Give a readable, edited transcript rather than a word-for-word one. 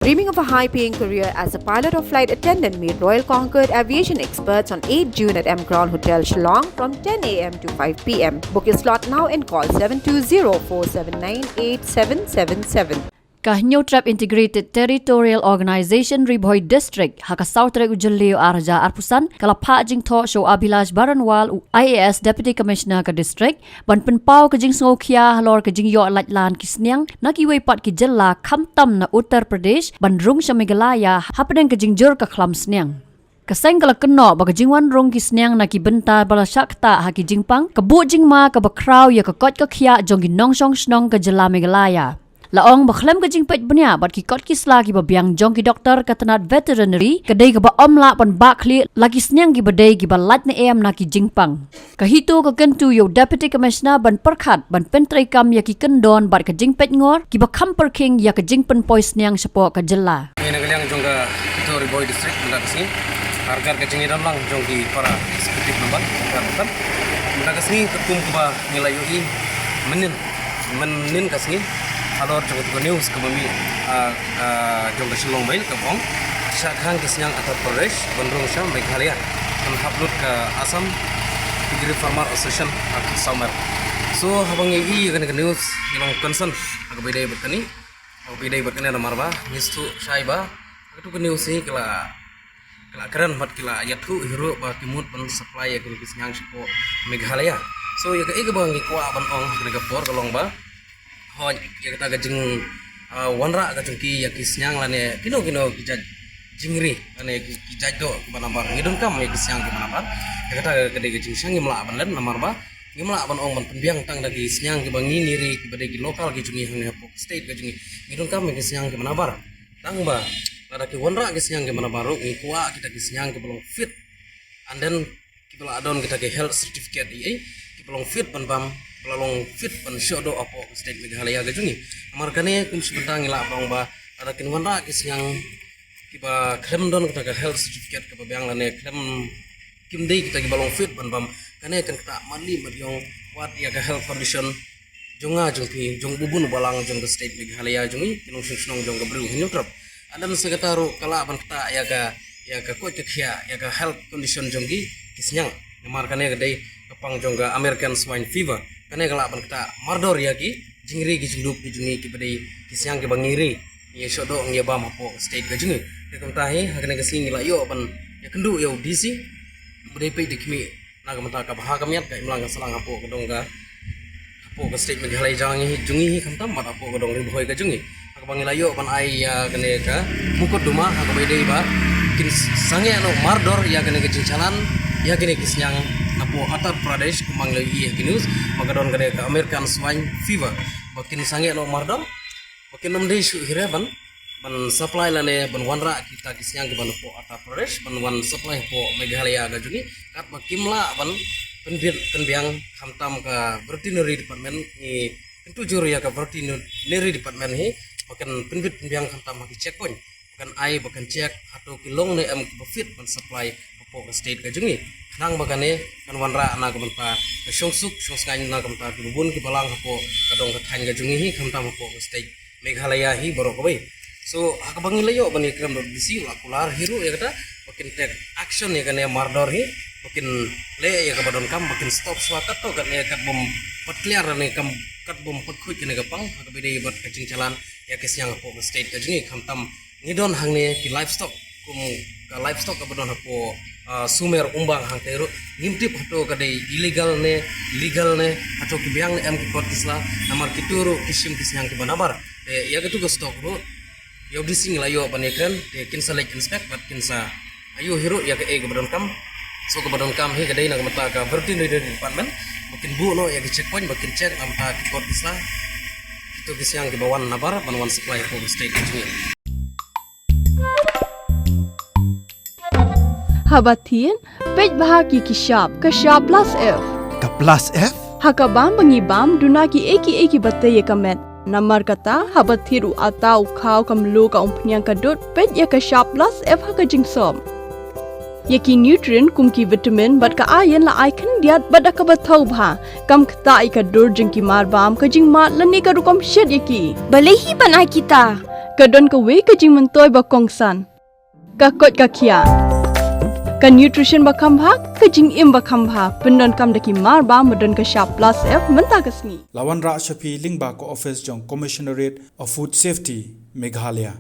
Dreaming of a high-paying career as a pilot or flight attendant, meet Royal Concord aviation experts on 8 June at M Crown Hotel Shillong from 10 a.m. to 5 p.m. Book your slot now and call 720-479-8777. Kahnyo Trap Integrated Territorial Organization Riboy District haka South Reg Ujalleo Arja Arpusan kalapa jing tho show Abhilash Baranwal IAS Deputy Commissioner ka district ban penpau ka jing Sngokhia halor ka jing yo Latlan Kisnyang nakiway pat ki jilla Khamtam na Uttar Pradesh ban rung sa Meghalaya hapden ka jing jur ka khlam snyang kaseng kala keno baga jingwan rong kisnyang na kibenta bala shakta haki jingpang kabu jingma ka bakraw ya ka kot ka khia jong ginong song snong ka jilla Meghalaya Laong bakhlem ka jing pet bunya bat ki kot kisla ki babiang jong ki doktor ka tanat veterinary kadai ka ba omla pan bakli lagi snyang ki badai ki balat na em na ki jingpang kahito ka kentu yo deputy commissioner ban perkhat ban pentrai kam ya ki kendon bat ka jing pet ngor ki ba kamper king ya ka jing pen poi snyang sepo ka jella ini ngaliang jong ka Tori Boy district mula kesini harga ka jing idam lang jong ki para eksekutif number kan mula kesini ketum ka nilai yui menin kesini alor jong ko news ko mami jong ka Shillong bail ka bong syakhan kisnyang Uttar Pradesh bandrung syam Meghalaya kan upload ka Assam Degree Farmer Association Summer so habang i kan news ilong concern ka bidai betani bidai betani na marba nistu shaiba itu ka news ni kala keren mat kala yatu hero ba timut ban supply ya kisnyang sipo Meghalaya so ya ka bang ikwa ban ong ka por kalong ba hoj ya kita gajeng wanra ka jengki ya kisnyang lane kino kijaj jingri lane kijaj do banambar ngidun kam ya kisyang ke banambar ya kita gede gajeng syang ngimla banlen namar ba ngimla ban ong ban penbiang tang dagi syang ke bangi niri ke bade ki lokal ki jungi hang hapok state ka jungi ngidun kam ya kisyang ke banambar tang ba ada ki wanra kisyang ke banambar ngikwa kita kisyang ke belum fit and then kibala adon kita ke health certificate i ki belum fit ban bam pelalong fit pan shodo apo state Meghalaya ga jungi amarkane kum sebentang ila bang ba ada kinwanra kisyang kiba klem don kita ka health certificate ka babyang lane klem kimdei kita ki balong fit ban bam kane kan kita mandi madyong wat ya ka health condition jonga jungpi jong bubun balang jong ka state Meghalaya jungi kinong sunong jong ka bru hinutrap adan sekataru kala ban kita ya ka ko khia ya ka health condition jonggi kisyang amarkane ga dei kapang jong ka American swine fever kane kala ban kita mardor ya ki jingri ki jundup ki jungi ki badai kisyang ki bangiri ye shodo ngia ba mapo state ka jungi de kam tahi hakane ka singi la yo ban ya kendu yo dc badai pe dikmi naga mata ka baha kamiat ka imlang ka salang apo kadong ka apo ka state Meghalaya jangi jungi kam tam mat apo kadong ri boy ka jungi ka bangila yo ban ai ya kane ka mukut duma ka badai ba kin sange no mardor ya kane ka jinchalan ya kane kisyang apo Uttar Pradesh kumang lagi news magadon kane ka American swine fever bakin sange no mardon bakin nom dei shu hireban ban supply lane ban wanra kita kisyang ke ban po Uttar Pradesh ban wan supply po Meghalaya ga jungi kat bakimla ban penbiang khamtam ka veterinary department ni tentu jur ya ka veterinary department hi bakan penbiang khamtam ki check point bakan ai bakan check atau kilong ne am fit ban supply po state ka jungi nang bagane kan wanra na ka banta songsuk songskai na ka banta bubun ki balang hapo kadong ka than ga jungi hi khamta hapo state Meghalaya hi boro ko bai so haka bangi layo bani kram do disi lakular hiru ya kata bakin take action ya kane mardor hi bakin le ya ka badon kam bakin stop swakat to kan ya kat bom patliar ne kam kat bom patkhut kene ka pang haka bide bat kacing calan ya kisyang hapo state ka jungi khamtam ngidon hangne ki livestock kum ka livestock ka badon hapo sumer umbang hang teru ngimtip hato kadai illegal ne hato kibyang ne am ki kot kisla namar kituru kisim kisyang ki banabar ya gitu go stok ro yo dising la yo banekran te kinsa like inspect bat kinsa ayo hero ya ka e badon kam so ka badon kam he kadai na mata ka veterinary department makin bu no ya ki checkpoint makin check namta ki kot kisla itu kisyang ki bawan nabar banwan supply for state ni Habatin, pej bahagi kishap plus F. Ka plus F? Hakabam bangibam duna ki eki batte ye kamet. Namar kata habathiru atau khau kamlu ka umpnyang kadut pej ya kishap plus F haka jingsom. Yaki nutrient kum ki vitamin bat ka iron la icon diat bat ka bathau bha kam kta ika dur jing ki mar bam ka jing mat lani ka rukom shed yaki. Balehi banai kita. Kadon ka we ka jing mentoy ba kongsan. Ka kot ka kia. Ka nutrition ba khambha ka jing im ba khambha pendon kam daki mar ba modon ka sharp plus F menta ka sngi. Lawan Ra Shafi Lingba ko office jong Commissionerate of Food Safety Meghalaya.